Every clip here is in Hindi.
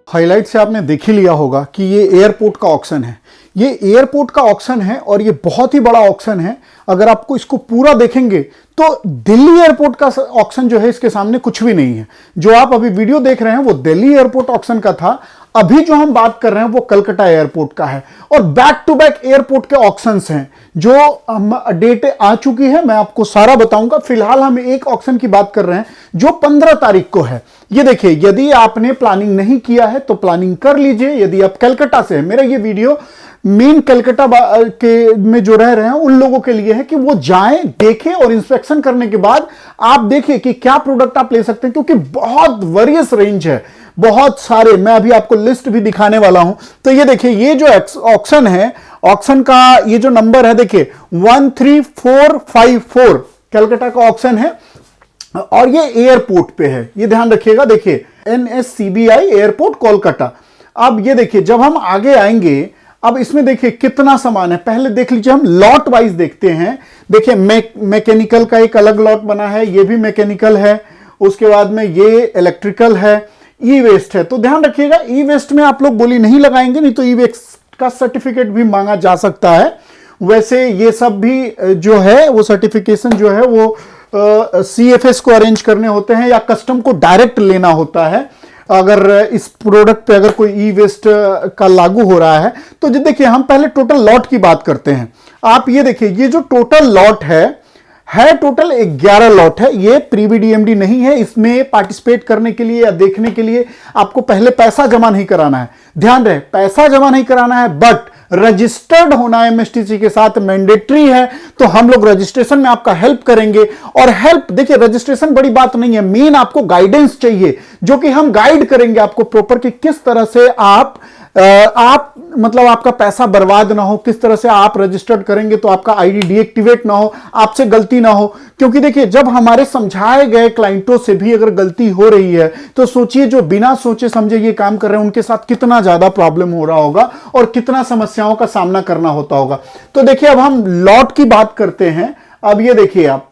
हाईलाइट से आपने देख ही लिया होगा कि ये एयरपोर्ट का ऑक्शन है। ये एयरपोर्ट का ऑक्शन है और ये बहुत ही बड़ा ऑक्शन है। अगर आपको इसको पूरा देखेंगे तो दिल्ली एयरपोर्ट का ऑक्शन जो है इसके सामने कुछ भी नहीं है। जो आप अभी वीडियो देख रहे हैं वो दिल्ली एयरपोर्ट ऑक्शन का था। अभी जो हम बात कर रहे हैं वो कलकत्ता एयरपोर्ट का है और बैक टू बैक एयरपोर्ट के ऑक्शंस हैं जो डेट आ चुकी है। मैं आपको सारा बताऊंगा। फिलहाल हम एक ऑक्शन की बात कर रहे हैं जो 15 तारीख को है। ये देखिए, यदि आपने प्लानिंग नहीं किया है तो प्लानिंग कर लीजिए। यदि आप कलकत्ता से हैं, मेरा ये वीडियो मेन कलकत्ता के में जो रह रहे हैं उन लोगों के लिए है कि वो जाएं, देखें और इंस्पेक्शन करने के बाद आप देखिए कि क्या प्रोडक्ट आप ले सकते हैं, क्योंकि बहुत वेरियस रेंज है, बहुत सारे। मैं अभी आपको लिस्ट भी दिखाने वाला हूं। तो ये देखिए, ये जो ऑक्शन है, ऑक्शन का ये जो नंबर है देखिए 13454 कलकत्ता का ऑक्शन है और ये एयरपोर्ट पे है। ये ध्यान रखिएगा। देखिए NSCBI एयरपोर्ट कोलकाता। अब ये देखिए, जब हम आगे आएंगे, अब इसमें देखिए कितना सामान है। पहले देख लीजिए, हम लॉट वाइज देखते हैं। देखिए मैकेनिकल का एक अलग लॉट बना है, ये भी मैकेनिकल है। उसके बाद में ये इलेक्ट्रिकल है, ई वेस्ट है। तो ध्यान रखिएगा, ई वेस्ट में आप लोग बोली नहीं लगाएंगे, नहीं तो ई वेस्ट का सर्टिफिकेट भी मांगा जा सकता है। वैसे ये सब भी जो है वो सर्टिफिकेशन जो है वो CFS को अरेंज करने होते हैं या कस्टम को डायरेक्ट लेना होता है। अगर इस प्रोडक्ट पे अगर कोई ई वेस्ट का लागू हो रहा है तो देखिए, हम पहले टोटल लॉट की बात करते हैं। आप ये देखिए, ये जो टोटल लॉट है टोटल 11 लॉट है। ये प्रीवी DMD नहीं है। इसमें पार्टिसिपेट करने के लिए या देखने के लिए आपको पहले पैसा जमा नहीं कराना है। ध्यान रहे, पैसा जमा नहीं कराना है, बट रजिस्टर्ड होना MSTC के साथ मैंडेटरी है। तो हम लोग रजिस्ट्रेशन में आपका हेल्प करेंगे। और हेल्प देखिए, रजिस्ट्रेशन बड़ी बात नहीं है, मेन आपको गाइडेंस चाहिए, जो कि हम गाइड करेंगे आपको प्रॉपर कि किस तरह से आप मतलब आपका पैसा बर्बाद ना हो, किस तरह से आप रजिस्टर्ड करेंगे तो आपका ID डीएक्टिवेट ना हो, आपसे गलती ना हो। क्योंकि देखिए, जब हमारे समझाए गए क्लाइंटों से भी अगर गलती हो रही है तो सोचिए, जो बिना सोचे समझे ये काम कर रहे हैं उनके साथ कितना ज्यादा प्रॉब्लम हो रहा होगा और कितना समस्याओं का सामना करना होता होगा। तो देखिए, अब हम लॉट की बात करते हैं। अब ये देखिए, आप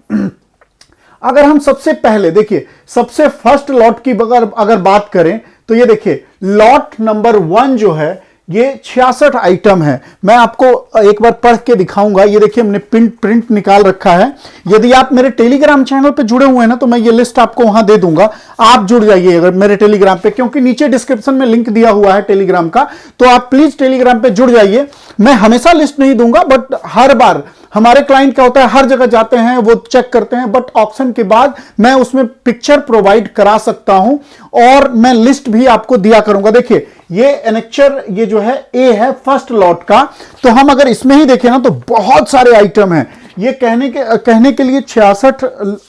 अगर हम सबसे पहले देखिए, सबसे फर्स्ट लॉट की अगर बात करें तो ये देखिए, लॉट नंबर 1 जो है ये 66 आइटम है। मैं आपको एक बार पढ़ के दिखाऊंगा। ये देखिए, हमने प्रिंट निकाल रखा है। यदि आप मेरे टेलीग्राम चैनल पे जुड़े हुए हैं ना, तो मैं ये लिस्ट आपको वहां दे दूंगा। आप जुड़ जाइए अगर मेरे टेलीग्राम पे, क्योंकि नीचे डिस्क्रिप्शन में लिंक दिया हुआ है टेलीग्राम का। तो आप प्लीज टेलीग्राम पे जुड़ जाइए। मैं हमेशा लिस्ट नहीं दूंगा, बट हर बार हमारे क्लाइंट क्या होता है, हर जगह जाते हैं, वो चेक करते हैं, बट ऑक्शन के बाद मैं उसमें पिक्चर प्रोवाइड करा सकता हूं और मैं लिस्ट भी आपको दिया करूंगा। देखिए, ये एनेक्चर ये जो है ए है फर्स्ट लॉट का। तो हम अगर इसमें ही देखें ना तो बहुत सारे आइटम हैं। ये कहने के लिए 66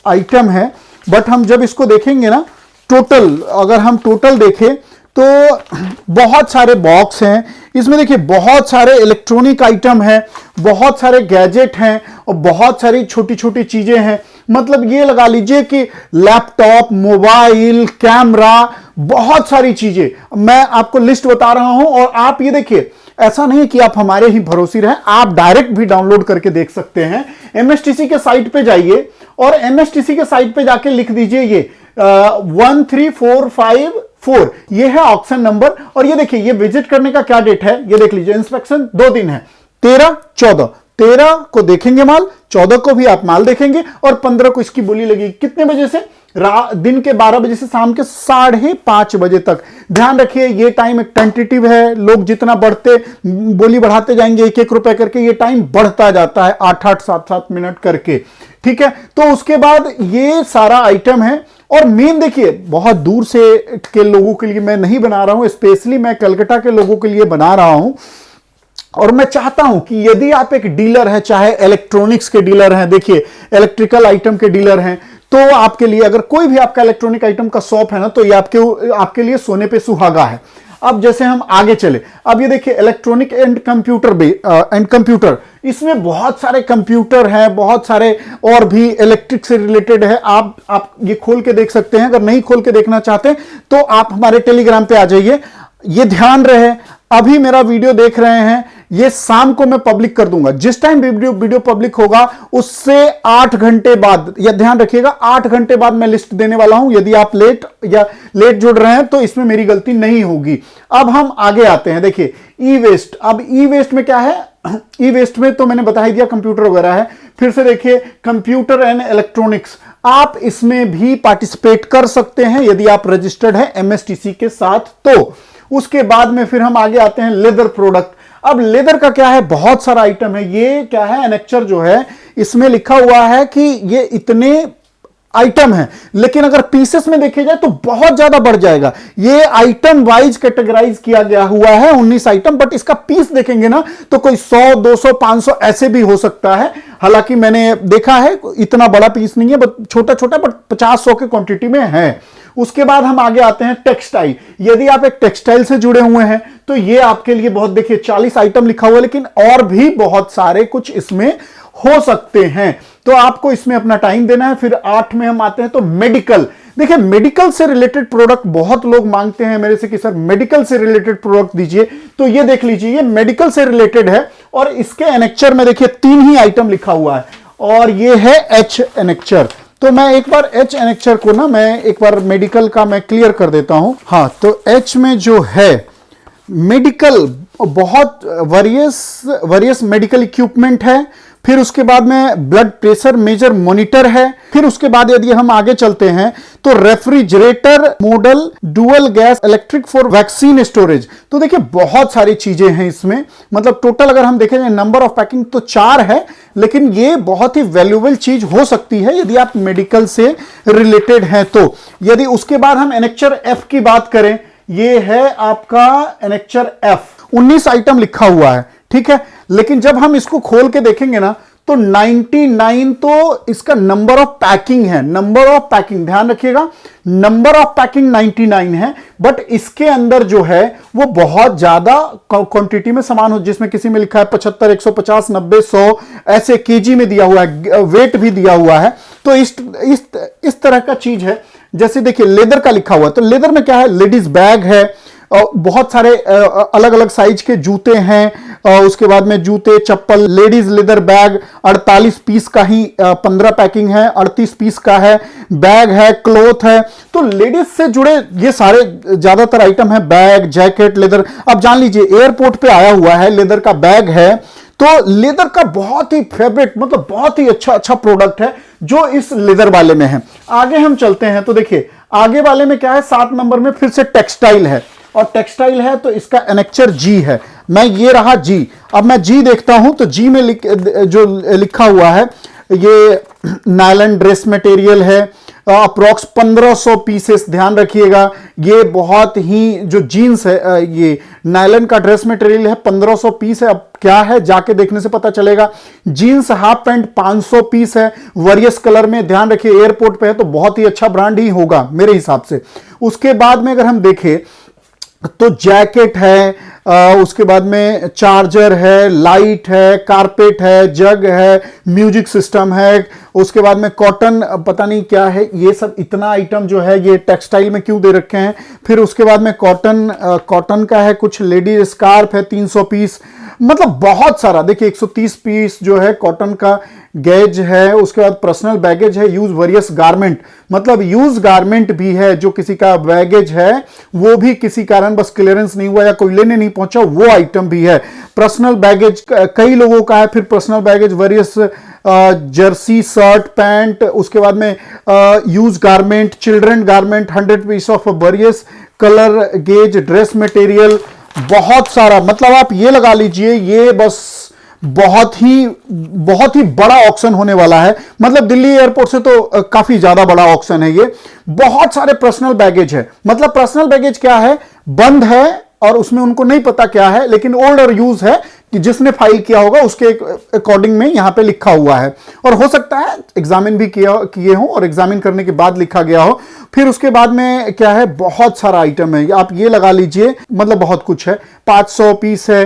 आइटम है, बट हम जब इसको देखेंगे ना टोटल, अगर हम टोटल देखें तो बहुत सारे बॉक्स हैं इसमें। देखिए, बहुत सारे इलेक्ट्रॉनिक आइटम हैं, बहुत सारे गैजेट हैं और बहुत सारी छोटी छोटी चीजें हैं। मतलब ये लगा लीजिए कि लैपटॉप, मोबाइल, कैमरा, बहुत सारी चीजें। मैं आपको लिस्ट बता रहा हूं और आप ये देखिए, ऐसा नहीं कि आप हमारे ही भरोसे रहें, आप डायरेक्ट भी डाउनलोड करके देख सकते हैं। MSTC के साइट पे जाइए और MSTC के साइट पे जाके लिख दीजिए ये 13454, ये है ऑक्शन नंबर। और ये देखिए, ये विजिट करने का क्या डेट है, ये देख लीजिए। इंस्पेक्शन 2 दिन है, 13, 14। 13 को देखेंगे माल, 14 को भी आप माल देखेंगे और 15 को इसकी बोली लगेगी। कितने बजे से? दिन के 12 बजे से शाम के 5:30 बजे तक। ध्यान रखिए, ये टाइम एक टेंटेटिव है। लोग जितना बोली बढ़ाते जाएंगे 1-1 रुपए करके, ये टाइम बढ़ता जाता है 8-8, 7-7 मिनट करके। ठीक है, तो उसके बाद ये सारा आइटम है। और मेन देखिए, बहुत दूर से के लोगों के लिए मैं नहीं बना रहा हूं, स्पेशली मैं कलकत्ता के लोगों के लिए बना रहा हूं। और मैं चाहता हूं कि यदि आप एक डीलर है, चाहे इलेक्ट्रॉनिक्स के डीलर हैं, देखिए इलेक्ट्रिकल आइटम के डीलर हैं, तो आपके लिए अगर कोई भी आपका इलेक्ट्रॉनिक आइटम का शॉप है ना, तो ये आपके लिए सोने पे सुहागा है। अब जैसे हम आगे चले, अब ये देखिए, इलेक्ट्रॉनिक एंड कंप्यूटर, इसमें बहुत सारे कंप्यूटर हैं, बहुत सारे और भी इलेक्ट्रिक से रिलेटेड है। आप ये खोल के देख सकते हैं। अगर नहीं खोल के देखना चाहते तो आप हमारे टेलीग्राम पे आ जाइए। ये ध्यान रहे, अभी मेरा वीडियो देख रहे हैं, ये शाम को मैं पब्लिक कर दूंगा। जिस टाइम वीडियो पब्लिक होगा उससे 8 घंटे बाद, या ध्यान रखिएगा 8 घंटे बाद मैं लिस्ट देने वाला हूं। यदि आप लेट जुड़ रहे हैं तो इसमें मेरी गलती नहीं होगी। अब हम आगे आते हैं, देखिए ई वेस्ट। अब ई वेस्ट में क्या है, ई वेस्ट में तो मैंने बता ही दिया कंप्यूटर वगैरह है। फिर से देखिए कंप्यूटर एंड इलेक्ट्रॉनिक्स, आप इसमें भी पार्टिसिपेट कर सकते हैं यदि आप रजिस्टर्ड हैं एमएसटीसी के साथ। तो उसके बाद में फिर हम आगे आते हैं लेदर प्रोडक्ट। अब लेदर का क्या है, बहुत सारा आइटम है। ये क्या है, एनेक्चर जो है इसमें लिखा हुआ है कि ये इतने आइटम है, लेकिन अगर पीसेस में देखे जाए तो बहुत ज्यादा बढ़ जाएगा। ये आइटम वाइज कैटेगराइज किया गया हुआ है 19 आइटम, बट इसका पीस देखेंगे ना तो कोई 100, 200, 500 ऐसे भी हो सकता है। हालांकि मैंने देखा है इतना बड़ा पीस नहीं है, बट छोटा छोटा, बट 50-100 के क्वांटिटी में है। उसके बाद हम आगे आते हैं टेक्सटाइल। यदि आप एक टेक्सटाइल से जुड़े हुए हैं तो ये आपके लिए बहुत, देखिए 40 आइटम लिखा हुआ है, लेकिन और भी बहुत सारे कुछ इसमें हो सकते हैं। तो आपको इसमें अपना टाइम देना है। फिर 8 में हम आते हैं तो मेडिकल। देखिए मेडिकल से रिलेटेड प्रोडक्ट बहुत लोग मांगते हैं मेरे से कि सर मेडिकल से रिलेटेड प्रोडक्ट दीजिए, तो ये देख लीजिए ये मेडिकल से रिलेटेड है। और इसके एनेक्चर में देखिए 3 ही आइटम लिखा हुआ है, और ये है एच एनेक्चर। तो मैं एक बार एच एनेक्चर को ना, मैं एक बार मेडिकल का मैं क्लियर कर देता हूं। हाँ, तो एच में जो है मेडिकल, बहुत वरियस मेडिकल इक्विपमेंट है। फिर उसके बाद में ब्लड प्रेशर मेजर मॉनिटर है। फिर उसके बाद यदि हम आगे चलते हैं तो refrigerator model dual gas electric for vaccine storage. तो देखिए बहुत सारी चीजें हैं इसमें, मतलब टोटल अगर हम देखें नंबर ऑफ पैकिंग तो 4 है, लेकिन ये बहुत ही वैल्यूएबल चीज हो सकती है यदि आप मेडिकल से रिलेटेड हैं तो। यदि उसके बाद हम एनेक्चर एफ की बात करें, ये है आपका एनेक्चर एफ। 19 आइटम लिखा हुआ है, ठीक है, लेकिन जब हम इसको खोल के देखेंगे ना तो 99 तो इसका नंबर ऑफ पैकिंग है। नंबर ऑफ पैकिंग ध्यान रखिएगा, नंबर ऑफ पैकिंग 99 है, बट इसके अंदर जो है वो बहुत ज्यादा क्वांटिटी में सामान हो, जिसमें किसी में लिखा है 75, 150, 90, 100 ऐसे केजी में दिया हुआ है, वेट भी दिया हुआ है। तो इस तरह का चीज है। जैसे देखिए लेदर का लिखा हुआ है, तो लेदर में क्या है, लेडीज बैग है, बहुत सारे अलग अलग साइज के जूते हैं, उसके बाद में जूते, चप्पल, लेडीज लेदर बैग 48 पीस का ही 15 पैकिंग है, 38 पीस का है, बैग है, क्लॉथ है। तो लेडीज से जुड़े ये सारे ज्यादातर आइटम है, बैग, जैकेट, लेदर। अब जान लीजिए एयरपोर्ट पे आया हुआ है, लेदर का बैग है, तो लेदर का बहुत ही फेवरेट, मतलब बहुत ही अच्छा प्रोडक्ट है जो इस लेदर वाले में है। आगे हम चलते हैं तो देखिए आगे वाले में क्या है, 7 नंबर में फिर से टेक्सटाइल है, और टेक्सटाइल है तो इसका एनेक्चर जी है। मैं ये रहा जी। अब मैं जी देखता हूं तो जी में जो लिखा हुआ है ये नायलन ड्रेस मटेरियल है, अप्रोक्स 1500 पीसेस। ध्यान रखिएगा ये बहुत ही जो जीन्स है, ये नायलन का ड्रेस मटेरियल है, 1500 पीस है। अब क्या है जाके देखने से पता चलेगा। जीन्स हाफ पैंट 500 पीस है, वरियस कलर में। ध्यान रखिए एयरपोर्ट पे है तो बहुत ही अच्छा ब्रांड ही होगा मेरे हिसाब से। उसके बाद में अगर हम देखें तो जैकेट है, उसके बाद में चार्जर है, लाइट है, कारपेट है, जग है, म्यूजिक सिस्टम है, उसके बाद में कॉटन, पता नहीं क्या है ये सब। इतना आइटम जो है ये टेक्सटाइल में क्यों दे रखे हैं। फिर उसके बाद में कॉटन का है, कुछ लेडी स्कार्फ है 300 पीस, मतलब बहुत सारा। देखिए 130 पीस जो है कॉटन का गेज है। उसके बाद पर्सनल बैगेज है, यूज वेरियस गारमेंट, मतलब यूज गारमेंट भी है, जो किसी का बैगेज है वो भी किसी कारण बस क्लियरेंस नहीं हुआ या कोई लेने नहीं पहुंचा, वो आइटम भी है। पर्सनल बैगेज कई लोगों का है। फिर personal baggage various jersey, shirt, pant. उसके बाद में use garment, children garment, 100 piece of various colour gauge dress material, बहुत सारा। मतलब आप ये लगा लीजिए ये बस बहुत ही बड़ा ऑक्शन होने वाला है। मतलब दिल्ली एयरपोर्ट से तो काफी ज्यादा बड़ा ऑक्शन है ये। बहुत सारे पर्सनल बैगेज है। मतलब पर्सनल बैगेज क्या है, बंद है और उसमें उनको नहीं पता क्या है, लेकिन ओल्ड और यूज है कि जिसने फाइल किया होगा उसके अकॉर्डिंग में यहां पे लिखा हुआ है। और हो सकता है एग्जामिन भी किए हो और एग्जामिन करने के बाद लिखा गया हो। फिर उसके बाद में क्या है, बहुत सारा आइटम है, आप ये लगा लीजिए, मतलब बहुत कुछ है। 500 पीस है,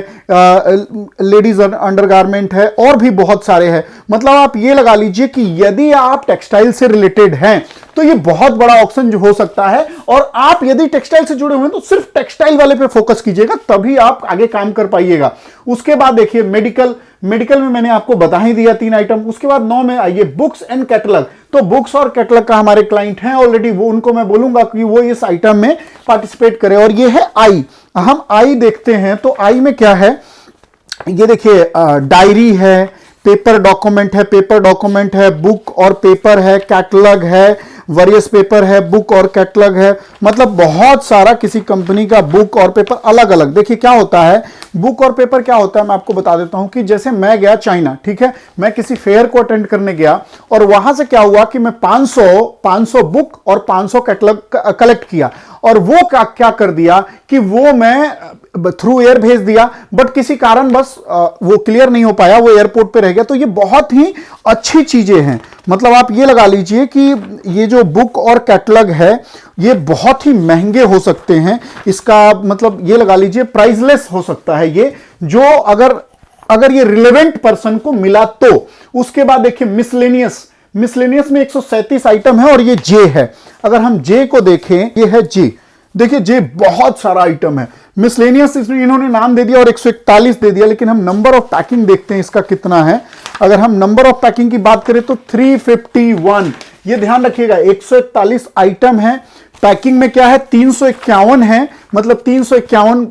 लेडीज अंडरगारमेंट है, और भी बहुत सारे हैं। मतलब आप ये लगा लीजिए कि यदि आप टेक्सटाइल से रिलेटेड हैं तो ये बहुत बड़ा ऑप्शन जो हो सकता है। और आप यदि टेक्सटाइल से जुड़े हुए हैं तो सिर्फ टेक्सटाइल वाले पे फोकस कीजिएगा, तभी आप आगे काम कर पाइएगा। उसके बाद देखिए मेडिकल, मेडिकल में मैंने आपको बता ही दिया 3 आइटम। उसके बाद 9 में आइए बुक्स एंड कैटलॉग। तो बुक्स और कैटलॉग का हमारे क्लाइंट हैं ऑलरेडी, वो उनको मैं बोलूंगा कि वो इस आइटम में पार्टिसिपेट करें। और ये है आई। हम आई देखते हैं तो आई में क्या है, ये देखिए डायरी है, पेपर डॉक्यूमेंट है, बुक और पेपर है, कैटलॉग है, वेरियस पेपर है, बुक और कैटलॉग है, मतलब बहुत सारा किसी कंपनी का बुक और पेपर अलग अलग। देखिए क्या होता है, बुक और पेपर क्या होता है मैं आपको बता देता हूं कि जैसे मैं गया चाइना, ठीक है, मैं किसी फेयर को अटेंड करने गया और वहां से क्या हुआ कि मैं 500 बुक और 500 कैटलॉग कलेक्ट किया और वो क्या कर दिया कि वो मैं थ्रू एयर भेज दिया, बट किसी कारण बस वो क्लियर नहीं हो पाया, वो एयरपोर्ट पे रह गया। तो ये बहुत ही अच्छी चीजें हैं, मतलब आप ये लगा लीजिए कि ये जो बुक और कैटलॉग है ये बहुत ही महंगे हो सकते हैं, इसका मतलब ये लगा लीजिए प्राइसलेस हो सकता है ये, जो अगर ये रिलेवेंट पर्सन को मिला तो। उसके बाद देखिए मिसलेनियस में 137 आइटम है और ये जे है। अगर हम जे को देखें, ये है जे, देखिए जे बहुत सारा आइटम है। मिसलेनियस इन्होंने नाम दे दिया और 141 दे दिया, लेकिन हम नंबर ऑफ पैकिंग देखते हैं इसका कितना है। अगर हम नंबर ऑफ पैकिंग की बात करें तो 351, ये ध्यान रखिएगा 141 आइटम है। पैकिंग में क्या है 351 है, मतलब 351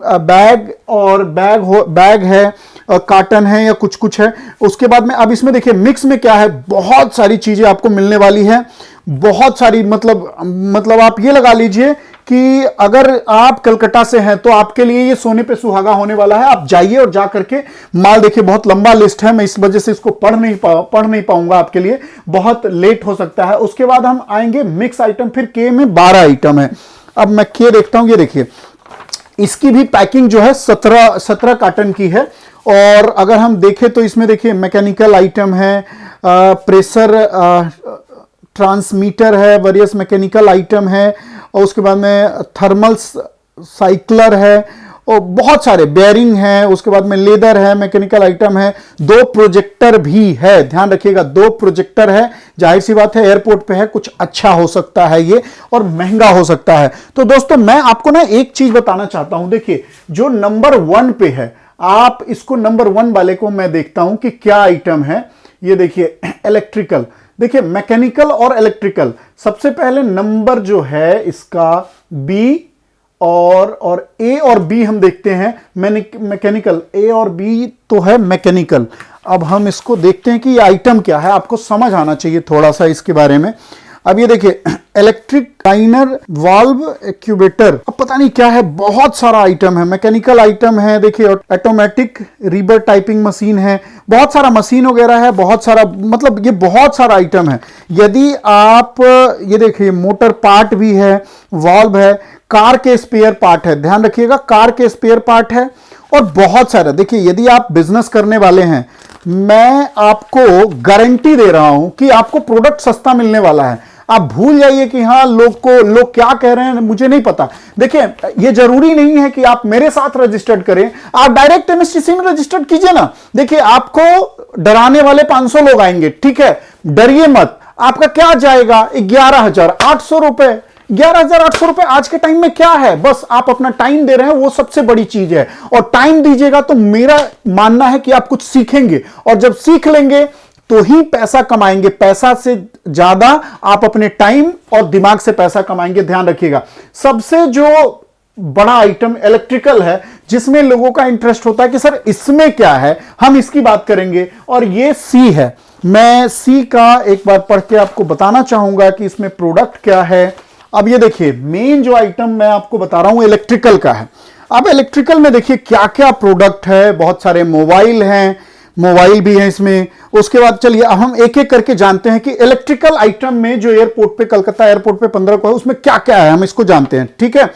बैग है, कार्टन है या कुछ है। उसके बाद में अब इसमें देखिए मिक्स में क्या है, बहुत सारी चीजें आपको मिलने वाली है, बहुत सारी, मतलब आप ये लगा लीजिए कि अगर आप कलकत्ता से हैं तो आपके लिए ये सोने पे सुहागा होने वाला है। आप जाइए और जा करके माल देखिए, बहुत लंबा लिस्ट है, मैं इस वजह से इसको पढ़ नहीं पाऊंगा, आपके लिए बहुत लेट हो सकता है। उसके बाद हम आएंगे मिक्स आइटम, फिर के में 12 आइटम है। अब मैं के देखता हूं, ये देखिए इसकी भी पैकिंग जो है 17 कार्टन की है। और अगर हम देखें तो इसमें देखिए मैकेनिकल आइटम है, प्रेशर ट्रांसमीटर है, वेरियस मैकेनिकल आइटम है, और उसके बाद में थर्मल साइक्लर है और बहुत सारे बेयरिंग है। उसके बाद में लेदर है, मैकेनिकल आइटम है, 2 प्रोजेक्टर भी है, ध्यान रखिएगा 2 प्रोजेक्टर है। जाहिर सी बात है एयरपोर्ट पे है, कुछ अच्छा हो सकता है ये और महंगा हो सकता है। तो दोस्तों मैं आपको ना एक चीज बताना चाहता हूं, देखिए जो नंबर 1 पे है, आप इसको नंबर 1 वाले को मैं देखता हूं कि क्या आइटम है। ये देखिए इलेक्ट्रिकल, देखिए मैकेनिकल और इलेक्ट्रिकल। सबसे पहले नंबर जो है इसका बी और ए और बी हम देखते हैं, मैकेनिकल, ए और बी तो है मैकेनिकल। अब हम इसको देखते हैं कि ये आइटम क्या है, आपको समझ आना चाहिए थोड़ा सा इसके बारे में। अब ये देखिए इलेक्ट्रिक लाइनर वाल्व एक्यूबेटर, अब पता नहीं क्या है, बहुत सारा आइटम है। मैकेनिकल आइटम है, देखिए ऑटोमेटिक रीबर टाइपिंग मशीन है, बहुत सारा मशीन वगैरह है, बहुत सारा, मतलब ये बहुत सारा आइटम है। यदि आप ये देखिए मोटर पार्ट भी है, वाल्व है, कार के स्पेयर पार्ट है, ध्यान रखिएगा कार के स्पेयर पार्ट है और बहुत सारा। देखिए यदि आप बिजनेस करने वाले हैं, मैं आपको गारंटी दे रहा हूं कि आपको प्रोडक्ट सस्ता मिलने वाला है। आप भूल जाइए कि हाँ लोग क्या कह रहे हैं मुझे नहीं पता। देखिए ये जरूरी नहीं है कि आप मेरे साथ रजिस्टर्ड करें, आप डायरेक्ट एमएसटीसी में रजिस्टर्ड कीजिए ना। देखिए आपको डराने वाले 500 लोग आएंगे, ठीक है, डरिए मत। आपका क्या जाएगा 11,800 रुपए। 11,800 रुपए आज के टाइम में क्या है, बस आप अपना टाइम दे रहे हैं, वो सबसे बड़ी चीज है। और टाइम दीजिएगा तो मेरा मानना है कि आप कुछ सीखेंगे, और जब सीख लेंगे तो ही पैसा कमाएंगे। पैसा से ज्यादा आप अपने टाइम और दिमाग से पैसा कमाएंगे, ध्यान रखिएगा। सबसे जो बड़ा आइटम इलेक्ट्रिकल है, जिसमें लोगों का इंटरेस्ट होता है कि सर इसमें क्या है, हम इसकी बात करेंगे। और ये सी है, मैं सी का एक बार पढ़ के आपको बताना चाहूंगा कि इसमें प्रोडक्ट क्या है। अब ये देखिए मेन जो आइटम मैं आपको बता रहा हूं इलेक्ट्रिकल का है। अब इलेक्ट्रिकल में देखिए क्या क्या प्रोडक्ट है, बहुत सारे मोबाइल हैं, मोबाइल भी है इसमें। उसके बाद चलिए हम एक एक करके जानते हैं कि इलेक्ट्रिकल आइटम में जो एयरपोर्ट पे, कलकत्ता एयरपोर्ट पे 15 को है, उसमें क्या क्या है, हम इसको जानते हैं, ठीक है।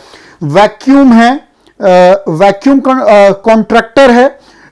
वैक्यूम है, वैक्यूम कॉन्ट्रैक्टर है,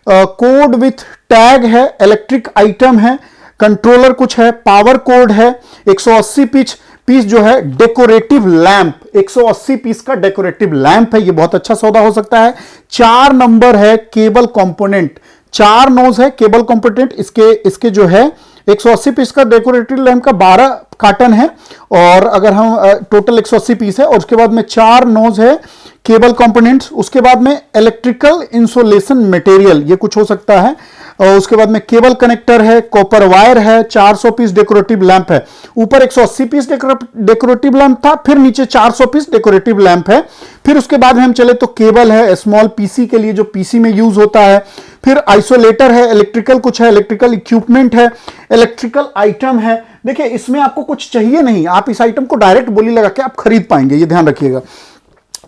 कोड विथ टैग है, इलेक्ट्रिक आइटम है, कंट्रोलर कुछ है, पावर कोड है, 180 पीस जो है डेकोरेटिव लैंप, 180 पीस का डेकोरेटिव लैंप है, ये बहुत अच्छा सौदा हो सकता है। 4 नंबर है केबल कंपोनेंट, 4 नोज है केबल कंपोनेंट, इसके जो है 180 पीस का डेकोरेटिव लैंप का 12 कार्टन है, और अगर हम टोटल 180 पीस है, और उसके बाद में 4 नोज है केबल कंपोनेंट्स, उसके बाद में इलेक्ट्रिकल इंसुलेशन मटेरियल, ये कुछ हो सकता है, और उसके बाद में केबल कनेक्टर है, कॉपर वायर है, 400 पीस डेकोरेटिव लैंप है। ऊपर 180 पीस डेकोरेटिव लैंप था, फिर नीचे 400 पीस डेकोरेटिव लैंप है। फिर उसके बाद में हम चले तो केबल है स्मॉल पीसी के लिए, जो पीसी में यूज होता है। फिर आइसोलेटर है, इलेक्ट्रिकल कुछ है, इलेक्ट्रिकल इक्विपमेंट है, इलेक्ट्रिकल आइटम है। देखिए इसमें आपको कुछ चाहिए नहीं, आप इस आइटम को डायरेक्ट बोली लगा के आप खरीद पाएंगे, ये ध्यान रखिएगा।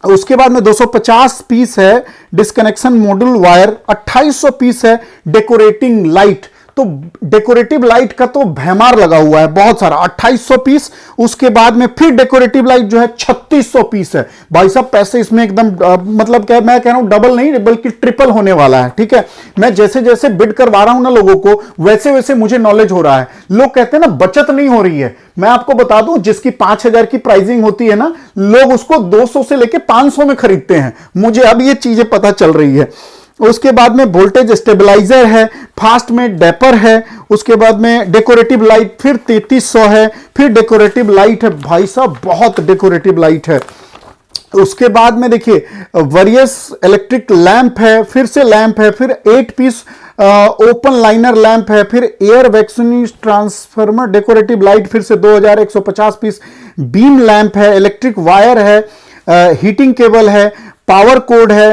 उसके बाद में 250 पीस है डिस्कनेक्शन मॉड्यूल वायर, 2800 पीस है डेकोरेटिंग लाइट। तो डेकोरेटिव लाइट का तो भैमार लगा हुआ है बहुत सारा, 2800 पीस। उसके बाद में फिर डेकोरेटिव लाइट जो है 3600 पीस है। भाई साहब पैसे इसमें एकदम मतलब क्या मैं कह रहा हूं डबल नहीं बल्कि ट्रिपल होने वाला है, ठीक है। मैं जैसे जैसे बिड करवा रहा हूं ना लोगों को, वैसे वैसे मुझे नॉलेज हो रहा है। लोग कहते हैं ना बचत नहीं हो रही है, मैं आपको बता दूं जिसकी 5000 की प्राइसिंग होती है ना, लोग उसको 200 से लेके 500 में खरीदते हैं। मुझे अब ये चीजें पता चल रही है। उसके बाद में वोल्टेज स्टेबलाइजर है, फास्ट में डेपर है, उसके बाद में डेकोरेटिव लाइट फिर 3300 है, फिर डेकोरेटिव लाइट है। भाई साहब बहुत डेकोरेटिव लाइट है। उसके बाद में देखिए वेरियस इलेक्ट्रिक लैंप है, फिर से लैंप है, फिर 8 पीस ओपन लाइनर लैंप है, फिर air vacuum transformer decorative light फिर से 2150 पीस, बीम लैंप है, इलेक्ट्रिक वायर है, हीटिंग केबल है, पावर कोड है,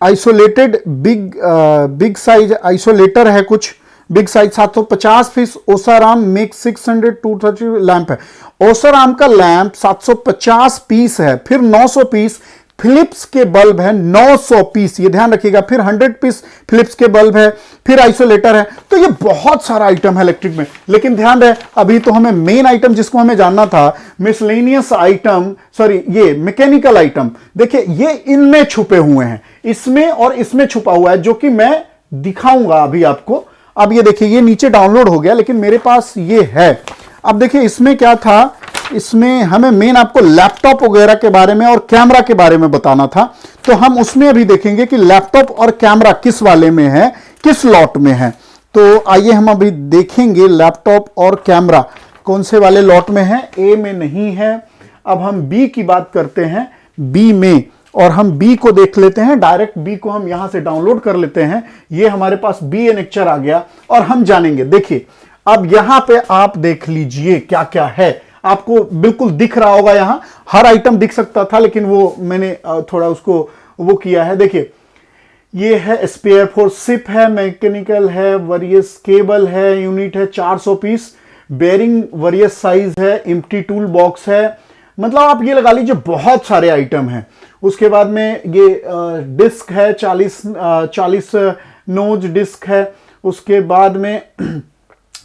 आइसोलेटेड बिग साइज आइसोलेटर है, कुछ big size 750 piece Osram make 600 230 lamp है। ओसाराम का लैंप 750 पीस है, फिर 900 पीस फिलिप्स के बल्ब है 900 पीस, ये ध्यान रखिएगा, फिर 100 पीस फिलिप्स के बल्ब है, फिर आइसोलेटर है। तो ये बहुत सारा आइटम है इलेक्ट्रिक में, लेकिन ध्यान रहे अभी तो हमें मेन आइटम जिसको हमें जानना था मिसलेनियस आइटम, सॉरी ये मैकेनिकल आइटम, देखिए ये इनमें छुपे हुए हैं, इसमें और इसमें छुपा हुआ है, जो कि मैं दिखाऊंगा अभी आपको। अब ये देखिए ये नीचे डाउनलोड हो गया, लेकिन मेरे पास ये है। अब देखिए इसमें क्या था, इसमें हमें मेन आपको लैपटॉप वगैरह के बारे में और कैमरा के बारे में बताना था, तो हम उसमें अभी देखेंगे कि लैपटॉप और कैमरा किस वाले में है, किस लॉट में है। तो आइए हम अभी देखेंगे लैपटॉप और कैमरा कौन से वाले लॉट में है। ए में नहीं है। अब हम बी की बात करते हैं, बी में, और हम बी को देख लेते हैं, डायरेक्ट बी को हम यहां से डाउनलोड कर लेते हैं। ये हमारे पास बी एनेक्चर आ गया और हम जानेंगे। देखिए अब यहां पे आप देख लीजिए क्या क्या है, आपको बिल्कुल दिख रहा होगा, यहां हर आइटम दिख सकता था लेकिन वो मैंने थोड़ा उसको वो किया है। देखिए ये है स्पेयर फॉर शिप है, मैकेनिकल है, वरियस केबल है, यूनिट है 400 पीस, बेरिंग वरियस साइज है, एम्प्टी टूल बॉक्स है, मतलब आप ये लगा लीजिए बहुत सारे आइटम हैं। उसके बाद में ये डिस्क है 40 नोज डिस्क है। उसके बाद में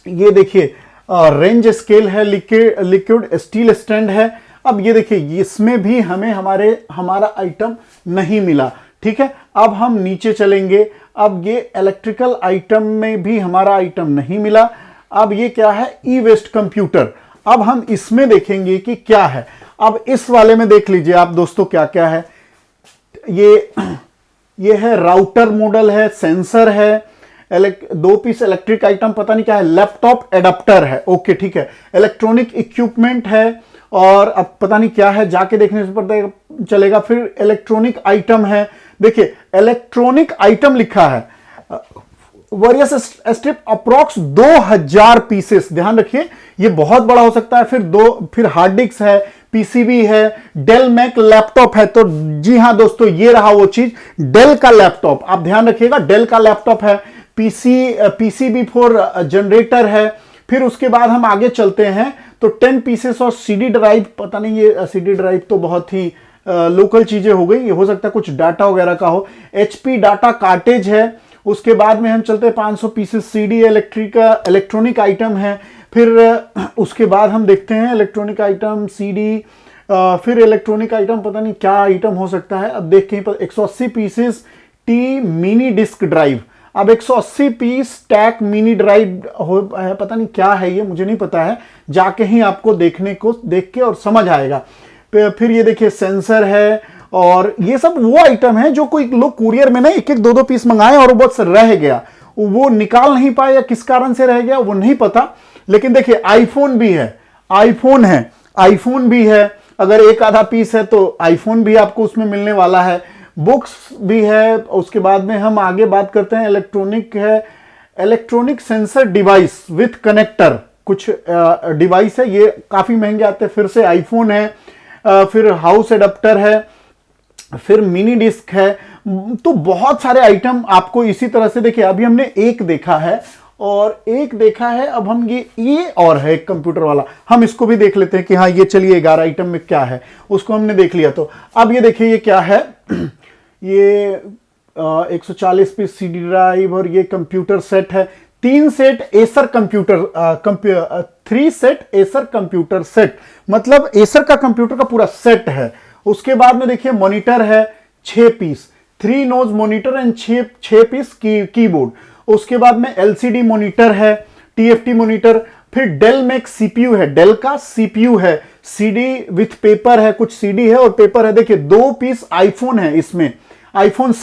ये देखिए रेंज स्केल है, लिक्विड स्टील स्टैंड है। अब ये देखिए इसमें भी हमें हमारा आइटम नहीं मिला, ठीक है। अब हम नीचे चलेंगे, अब ये इलेक्ट्रिकल आइटम में भी हमारा आइटम नहीं मिला। अब ये क्या है, ई वेस्ट कंप्यूटर। अब हम इसमें देखेंगे कि क्या है। अब इस वाले में देख लीजिए आप दोस्तों क्या क्या है। ये है राउटर मॉडल है, सेंसर है, 2 पीस इलेक्ट्रिक आइटम पता नहीं क्या है, लैपटॉप एडाप्टर है, ओके ठीक है, इलेक्ट्रॉनिक इक्विपमेंट है, और अब पता नहीं क्या है, जाके देखने से पता चलेगा। फिर इलेक्ट्रॉनिक आइटम है, देखिए इलेक्ट्रॉनिक आइटम लिखा है, वेरियस स्ट्रिप अप्रॉक्स 2000 पीसेस, ध्यान रखिए ये बहुत बड़ा हो सकता है। फिर हार्ड डिस्क है, पीसीबी है, डेल मैक लैपटॉप है। तो जी हां दोस्तों ये रहा वो चीज, डेल का लैपटॉप, आप ध्यान रखिएगा डेल का लैपटॉप है। पीसीबी फॉर जनरेटर है। फिर उसके बाद हम आगे चलते हैं तो 10 पीसेस और सीडी ड्राइव, पता नहीं ये सीडी ड्राइव तो बहुत ही लोकल चीजें हो गई, ये हो सकता है कुछ डाटा वगैरह का हो। एचपी डाटा कार्टेज है। उसके बाद में हम चलते हैं 500 पीसेस सीडी इलेक्ट्रॉनिक आइटम है। फिर उसके बाद हम देखते हैं इलेक्ट्रॉनिक आइटम सीडी, फिर इलेक्ट्रॉनिक आइटम पता नहीं क्या आइटम हो सकता है। अब देखते हैं 180 pieces T mini disk drive. अब 180 पीस टैक मिनी ड्राइव है, पता नहीं क्या है ये, मुझे नहीं पता है, जाके ही आपको देख के और समझ आएगा। फिर ये देखिए सेंसर है, और ये सब वो आइटम है जो कोई लोग कुरियर में ना 1-1 2-2 पीस मंगाए और वो बस रह गया। वो निकाल नहीं पाए या किस कारण से रह गया वो नहीं पता। लेकिन देखिए आईफोन भी है, आईफोन भी है, अगर एक आधा पीस है तो आईफोन भी आपको उसमें मिलने वाला है, बुक्स भी है। उसके बाद में हम आगे बात करते हैं, इलेक्ट्रॉनिक है, electronic sensor device with connector, कुछ डिवाइस है, ये काफी महंगे आते हैं। फिर से आईफोन है, फिर हाउस एडाप्टर है, फिर मिनी डिस्क है, तो बहुत सारे आइटम आपको इसी तरह से। देखिए अभी हमने एक देखा है और एक देखा है, अब हम ये और है एक कंप्यूटर वाला, हम इसको भी देख लेते हैं कि हाँ ये चलिए 11 आइटम में क्या है, उसको हमने देख लिया। तो अब ये देखिए ये क्या है, ये 140 पीस सीडी ड्राइव और ये कंप्यूटर सेट है, 3 set Acer computer 3 set Acer computer set, मतलब एसर का कंप्यूटर का पूरा सेट है। उसके बाद में देखिए मॉनिटर है 6 piece, 3 nos monitor and 6 piece keyboard. उसके बाद में एलसीडी मॉनिटर है, टीएफटी मॉनिटर, फिर डेल मैक्स सीपीयू है, डेल का सीपीयू है, सीडी विथ पेपर है, कुछ सीडी है और पेपर है। देखिए 2 पीस आईफोन है इसमें, आईफोन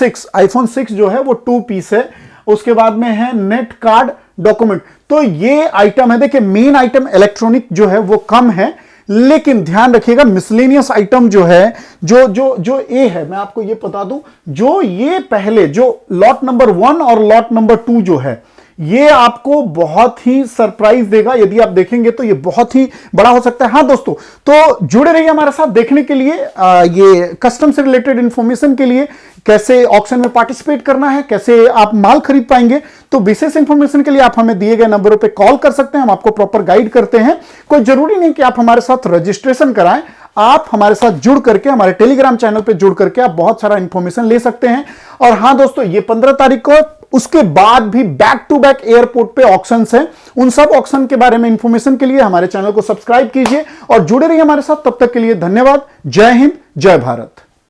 6 जो है वो 2 पीस है। उसके बाद में है नेट कार्ड डॉक्यूमेंट। तो ये आइटम है। देखिए मेन आइटम इलेक्ट्रॉनिक जो है वो कम है, लेकिन ध्यान रखिएगा मिसलेनियस आइटम जो है, जो ए है, मैं आपको ये बता दूं, जो ये पहले जो लॉट नंबर 1 और लॉट नंबर 2 जो है, ये आपको बहुत ही सरप्राइज देगा। यदि आप देखेंगे तो ये बहुत ही बड़ा हो सकता है। हाँ दोस्तों, तो जुड़े रहिए हमारे साथ देखने के लिए, ये कस्टम से रिलेटेड इंफॉर्मेशन के लिए, कैसे ऑक्शन में पार्टिसिपेट करना है, कैसे आप माल खरीद पाएंगे। तो विशेष इंफॉर्मेशन के लिए आप हमें दिए गए नंबरों पे कॉल कर सकते हैं, हम आपको प्रॉपर गाइड करते हैं। कोई जरूरी नहीं कि आप हमारे साथ रजिस्ट्रेशन कराएं, आप हमारे साथ जुड़ करके, हमारे टेलीग्राम चैनल पे जुड़ करके आप बहुत सारा इंफॉर्मेशन ले सकते हैं। और हां दोस्तों, ये 15 तारीख को, उसके बाद भी बैक टू बैक एयरपोर्ट पे ऑक्शंस हैं। उन सब ऑक्शन के बारे में इंफॉर्मेशन के लिए हमारे चैनल को सब्सक्राइब कीजिए और जुड़े रहिए हमारे साथ। तब तक के लिए धन्यवाद। जय हिंद, जय भारत।